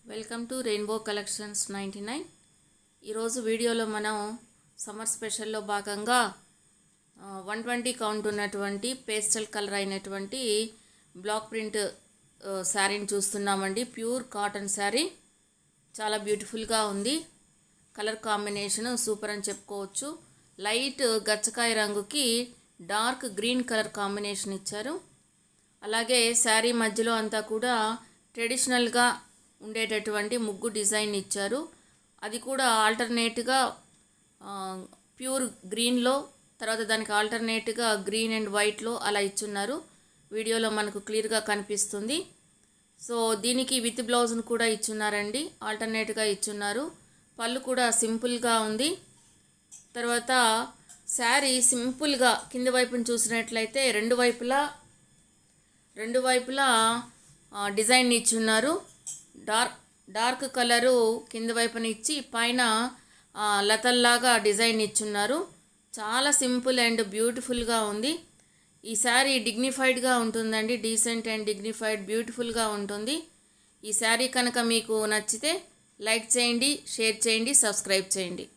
Welcome to rainbow collections 99. ఈరోజు వీడియోలో మనం సమ్మర్ స్పెషల్లో భాగంగా 120 కౌంట్ ఉన్నటువంటి పేస్టల్ కలర్ అయినటువంటి బ్లాక్ ప్రింట్ శారీని చూస్తున్నామండి. ప్యూర్ కాటన్ శారీ చాలా బ్యూటిఫుల్గా ఉంది. కలర్ కాంబినేషన్ సూపర్ అని చెప్పుకోవచ్చు. లైట్ గచ్చకాయ రంగుకి డార్క్ గ్రీన్ కలర్ కాంబినేషన్ ఇచ్చారు. అలాగే శారీ మధ్యలో అంతా కూడా ట్రెడిషనల్గా ఉండేటటువంటి ముగ్గు డిజైన్ ఇచ్చారు. అది కూడా ఆల్టర్నేట్గా ప్యూర్ గ్రీన్లో, తర్వాత దానికి ఆల్టర్నేట్గా గ్రీన్ అండ్ వైట్లో అలా ఇచ్చున్నారు. వీడియోలో మనకు క్లియర్గా కనిపిస్తుంది. సో దీనికి విత్ బ్లౌజ్ను కూడా ఇచ్చున్నారండి, ఆల్టర్నేట్గా ఇచ్చున్నారు. పళ్ళు కూడా సింపుల్గా ఉంది. తర్వాత శారీ సింపుల్గా కింద వైపును చూసినట్లయితే రెండు వైపులా డిజైన్ ఇచ్చున్నారు. డార్క్ కలరు కింద వైపున ఇచ్చి పైన లతల్లాగా డిజైన్ ఇచ్చున్నారు. చాలా సింపుల్ అండ్ బ్యూటిఫుల్గా ఉంది. ఈ శారీ డిగ్నిఫైడ్గా ఉంటుందండి. డీసెంట్ అండ్ డిగ్నిఫైడ్ బ్యూటిఫుల్గా ఉంటుంది. ఈ శారీ కనుక మీకు నచ్చితే లైక్ చేయండి, షేర్ చేయండి, సబ్స్క్రైబ్ చేయండి.